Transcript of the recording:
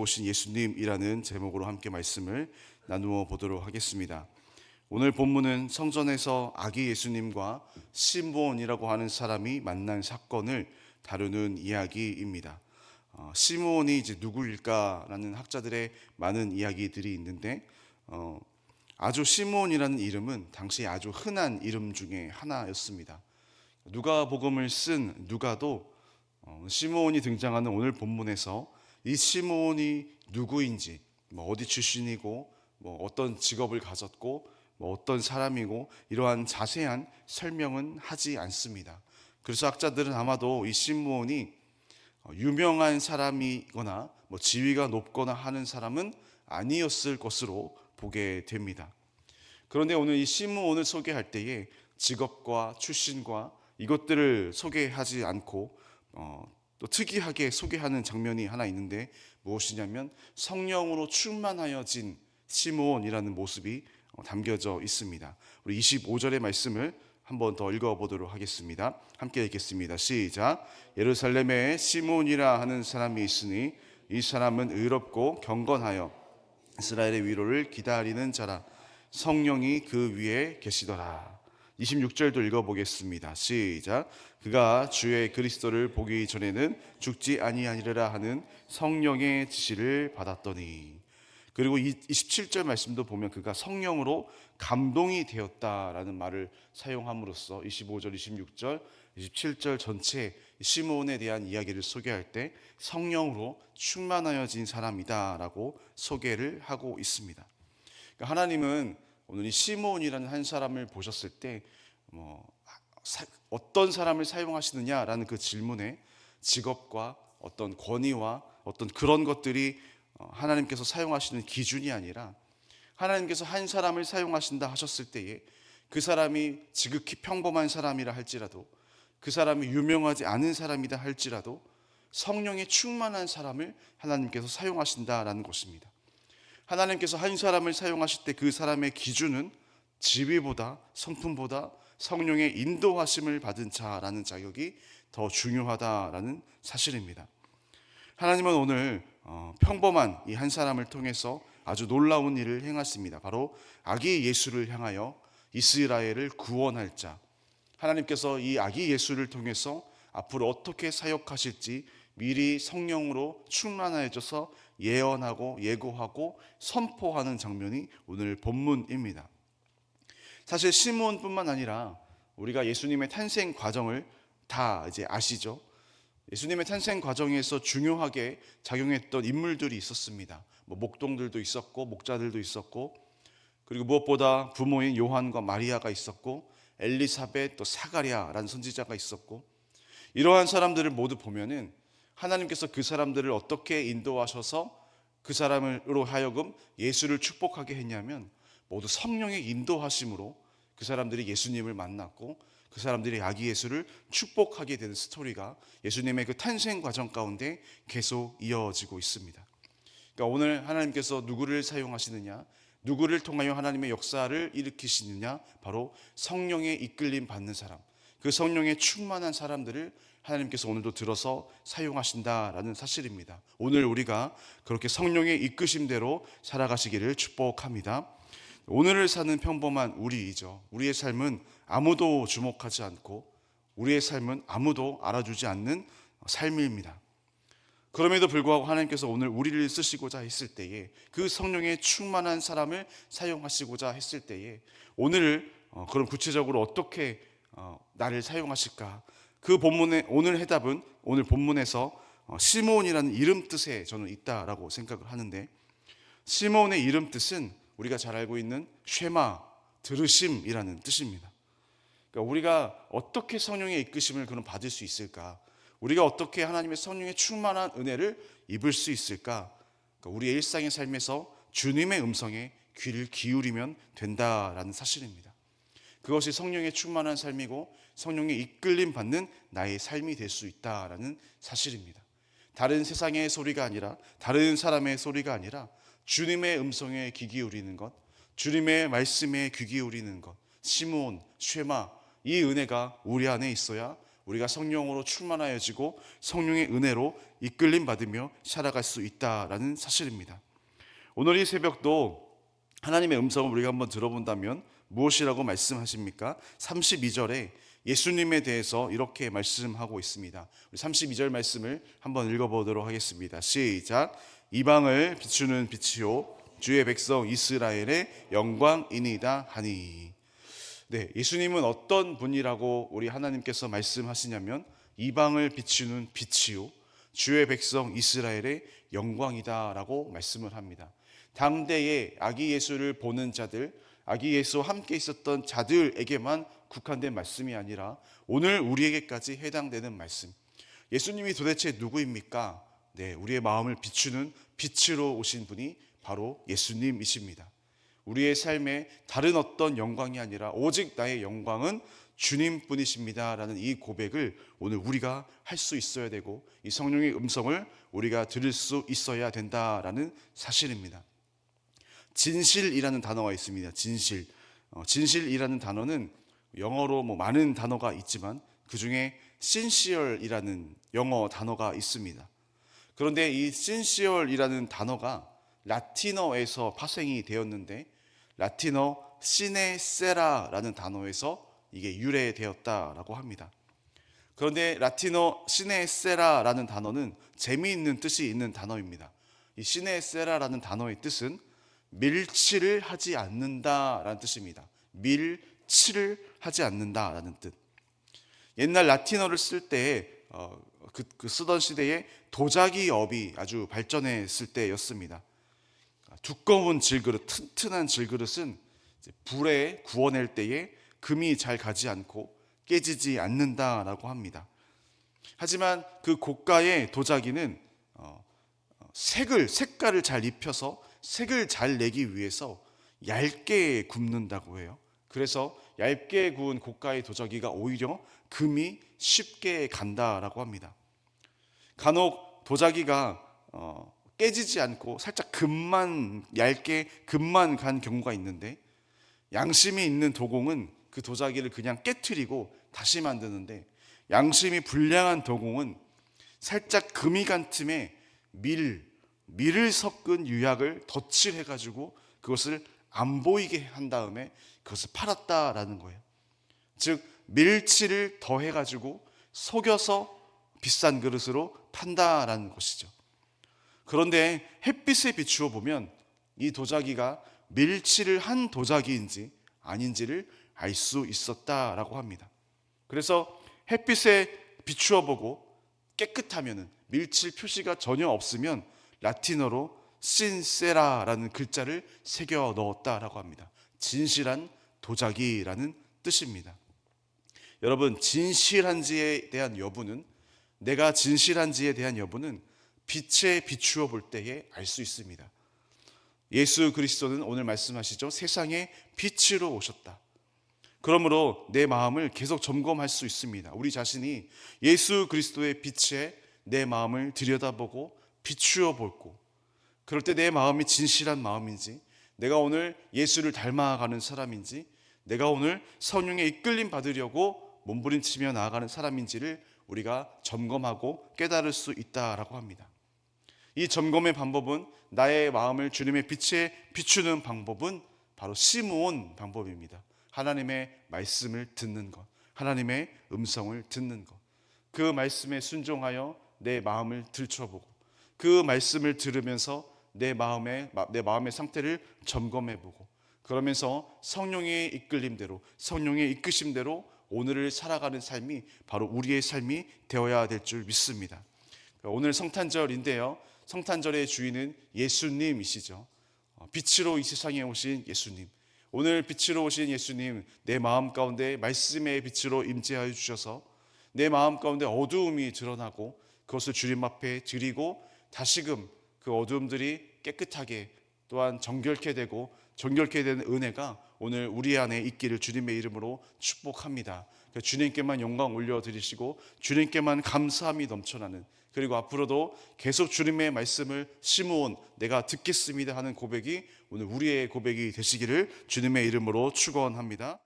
오신 예수님이라는 제목으로 함께 말씀을 나누어 보도록 하겠습니다. 오늘 본문은 성전에서 아기 예수님과 시므온이라고 하는 사람이 만난 사건을 다루는 이야기입니다. 시므온이 이제 누구일까라는 학자들의 많은 이야기들이 있는데 아주 시므온이라는 이름은 당시 아주 흔한 이름 중에 하나였습니다. 누가복음을 쓴 누가도 시므온이 등장하는 오늘 본문에서 이 시므온이 누구인지, 어디 출신이고, 어떤 직업을 가졌고, 어떤 사람이고 이러한 자세한 설명은 하지 않습니다. 그래서 학자들은 아마도 이 시므온이 유명한 사람이거나 지위가 높거나 하는 사람은 아니었을 것으로 보게 됩니다. 그런데 오늘 이 시므온을 소개할 때에 직업과 출신과 이것들을 소개하지 않고 또 특이하게 소개하는 장면이 하나 있는데 무엇이냐면 성령으로 충만하여진 시므온이라는 모습이 담겨져 있습니다. 우리 25절의 말씀을 한 번 더 읽어보도록 하겠습니다. 함께 읽겠습니다. 시작. 예루살렘에 시므온이라 하는 사람이 있으니 이 사람은 의롭고 경건하여 이스라엘의 위로를 기다리는 자라. 성령이 그 위에 계시더라. 26절도 읽어보겠습니다. 시작. 그가 주의 그리스도를 보기 전에는 죽지 아니하리라 하는 성령의 지시를 받았더니. 그리고 27절 말씀도 보면 그가 성령으로 감동이 되었다라는 말을 사용함으로써 25절, 26절, 27절 전체 시므온에 대한 이야기를 소개할 때 성령으로 충만하여진 사람이다라고 소개를 하고 있습니다. 그러니까 하나님은 오늘 이 시므온이라는 한 사람을 보셨을 때 어떤 사람을 사용하시느냐라는 그 질문에 직업과 어떤 권위와 어떤 그런 것들이 하나님께서 사용하시는 기준이 아니라 하나님께서 한 사람을 사용하신다 하셨을 때에 그 사람이 지극히 평범한 사람이라 할지라도 그 사람이 유명하지 않은 사람이다 할지라도 성령에 충만한 사람을 하나님께서 사용하신다라는 것입니다. 하나님께서 한 사람을 사용하실 때 그 사람의 기준은 지위보다 성품보다 성령의 인도하심을 받은 자라는 자격이 더 중요하다라는 사실입니다. 하나님은 오늘 평범한 이 한 사람을 통해서 아주 놀라운 일을 행하십니다. 바로 아기 예수를 향하여 이스라엘을 구원할 자, 하나님께서 이 아기 예수를 통해서 앞으로 어떻게 사역하실지 미리 성령으로 충만해져서 예언하고 예고하고 선포하는 장면이 오늘 본문입니다. 사실 시므온뿐만 아니라 우리가 예수님의 탄생 과정을 다 이제 아시죠? 예수님의 탄생 과정에서 중요하게 작용했던 인물들이 있었습니다. 목동들도 있었고 목자들도 있었고 그리고 무엇보다 부모인 요한과 마리아가 있었고 엘리사벳 또 사가랴라는 선지자가 있었고 이러한 사람들을 모두 보면은 하나님께서 그 사람들을 어떻게 인도하셔서 그 사람으로 하여금 예수를 축복하게 했냐면 모두 성령의 인도하심으로 그 사람들이 예수님을 만났고 그 사람들이 아기 예수를 축복하게 되는 스토리가 예수님의 그 탄생 과정 가운데 계속 이어지고 있습니다. 그러니까 오늘 하나님께서 누구를 사용하시느냐, 누구를 통하여 하나님의 역사를 일으키시느냐, 바로 성령의 이끌림 받는 사람, 그 성령의 충만한 사람들을 하나님께서 오늘도 들어서 사용하신다라는 사실입니다. 오늘 우리가 그렇게 성령의 이끄심대로 살아가시기를 축복합니다. 오늘을 사는 평범한 우리이죠. 우리의 삶은 아무도 주목하지 않고 우리의 삶은 아무도 알아주지 않는 삶입니다. 그럼에도 불구하고 하나님께서 오늘 우리를 쓰시고자 했을 때에 그 성령의 충만한 사람을 사용하시고자 했을 때에 오늘을 그럼 구체적으로 어떻게 나를 사용하실까? 그 본문의 오늘 해답은 오늘 본문에서 시므온이라는 이름 뜻에 저는 있다라고 생각을 하는데 시므온의 이름 뜻은 우리가 잘 알고 있는 쉐마, 들으심이라는 뜻입니다. 그러니까 우리가 어떻게 성령의 이끄심을 그럼 받을 수 있을까? 우리가 어떻게 하나님의 성령의 충만한 은혜를 입을 수 있을까? 그러니까 우리의 일상의 삶에서 주님의 음성에 귀를 기울이면 된다라는 사실입니다. 그것이 성령의 충만한 삶이고 성령의 이끌림 받는 나의 삶이 될 수 있다라는 사실입니다. 다른 세상의 소리가 아니라 다른 사람의 소리가 아니라 주님의 음성에 귀 기울이는 것, 주님의 말씀에 귀 기울이는 것, 시므온, 쉐마, 이 은혜가 우리 안에 있어야 우리가 성령으로 충만하여지고 성령의 은혜로 이끌림 받으며 살아갈 수 있다라는 사실입니다. 오늘 이 새벽도 하나님의 음성을 우리가 한번 들어본다면 무엇이라고 말씀하십니까? 32절에 예수님에 대해서 이렇게 말씀하고 있습니다. 우리 32절 말씀을 한번 읽어보도록 하겠습니다. 시작. 이방을 비추는 빛이요 주의 백성 이스라엘의 영광이니이다 하니. 네, 예수님은 어떤 분이라고 우리 하나님께서 말씀하시냐면 이방을 비추는 빛이요 주의 백성 이스라엘의 영광이다라고 말씀을 합니다. 당대에 아기 예수를 보는 자들, 아기 예수와 함께 있었던 자들에게만 국한된 말씀이 아니라 오늘 우리에게까지 해당되는 말씀. 예수님이 도대체 누구입니까? 네, 우리의 마음을 비추는 빛으로 오신 분이 바로 예수님이십니다. 우리의 삶에 다른 어떤 영광이 아니라 오직 나의 영광은 주님뿐이십니다 라는 이 고백을 오늘 우리가 할 수 있어야 되고, 이 성령의 음성을 우리가 들을 수 있어야 된다라는 사실입니다. 진실이라는 단어가 있습니다. 진실. 진실이라는 단어는 영어로 많은 단어가 있지만 그 중에 sincere이라는 영어 단어가 있습니다. 그런데 이 sincere이라는 단어가 라틴어에서 파생이 되었는데 라틴어 시네 세라라는 단어에서 이게 유래되었다라고 합니다. 그런데 라틴어 시네 세라라는 단어는 재미있는 뜻이 있는 단어입니다. 이 시네 세라라는 단어의 뜻은 밀치를 하지 않는다라는 뜻입니다. 밀치를 하지 않는다라는 뜻. 옛날 라틴어를 쓸 때 그 쓰던 시대에 도자기 업이 아주 발전했을 때였습니다. 두꺼운 질그릇, 튼튼한 질그릇은 불에 구워낼 때에 금이 잘 가지 않고 깨지지 않는다라고 합니다. 하지만 그 고가의 도자기는 색깔을 잘 입혀서 색을 잘 내기 위해서 얇게 굽는다고 해요. 그래서 얇게 구운 고가의 도자기가 오히려 금이 쉽게 간다라고 합니다. 간혹 도자기가 깨지지 않고 살짝 얇게 금만 간 경우가 있는데, 양심이 있는 도공은 그 도자기를 그냥 깨트리고 다시 만드는데, 양심이 불량한 도공은 살짝 금이 간 틈에 밀을 섞은 유약을 덧칠해가지고 그것을 안 보이게 한 다음에 그것을 팔았다라는 거예요. 즉 밀칠을 더해가지고 속여서 비싼 그릇으로 판다라는 것이죠. 그런데 햇빛에 비추어 보면 이 도자기가 밀칠을 한 도자기인지 아닌지를 알 수 있었다라고 합니다. 그래서 햇빛에 비추어 보고 깨끗하면, 밀칠 표시가 전혀 없으면 라틴어로 신세라라는 글자를 새겨 넣었다라고 합니다. 진실한 도자기라는 뜻입니다. 여러분, 진실한지에 대한 여부는, 내가 진실한지에 대한 여부는 빛에 비추어 볼 때에 알 수 있습니다. 예수 그리스도는 오늘 말씀하시죠. 세상에 빛으로 오셨다. 그러므로 내 마음을 계속 점검할 수 있습니다. 우리 자신이 예수 그리스도의 빛에 내 마음을 들여다보고 비추어 보고, 그럴 때 내 마음이 진실한 마음인지, 내가 오늘 예수를 닮아가는 사람인지, 내가 오늘 성령의 이끌림 받으려고 몸부림치며 나아가는 사람인지를 우리가 점검하고 깨달을 수 있다라고 합니다. 이 점검의 방법은, 나의 마음을 주님의 빛에 비추는 방법은 바로 시므온 방법입니다. 하나님의 말씀을 듣는 것, 하나님의 음성을 듣는 것, 그 말씀에 순종하여 내 마음을 들춰보고, 그 말씀을 들으면서 내 마음의 상태를 점검해보고, 그러면서 성령의 이끌림대로, 성령의 이끄심대로 오늘을 살아가는 삶이 바로 우리의 삶이 되어야 될 줄 믿습니다. 오늘 성탄절인데요, 성탄절의 주인은 예수님이시죠. 빛으로 이 세상에 오신 예수님, 오늘 빛으로 오신 예수님, 내 마음 가운데 말씀의 빛으로 임재하여 주셔서 내 마음 가운데 어두움이 드러나고 그것을 주님 앞에 드리고 다시금 그 어두움들이 깨끗하게 또한 정결케 되고 정결케 되는 은혜가 오늘 우리 안에 있기를 주님의 이름으로 축복합니다. 주님께만 영광 올려드리시고 주님께만 감사함이 넘쳐나는, 그리고 앞으로도 계속 주님의 말씀을 시므온 내가 듣겠습니다 하는 고백이 오늘 우리의 고백이 되시기를 주님의 이름으로 축원합니다.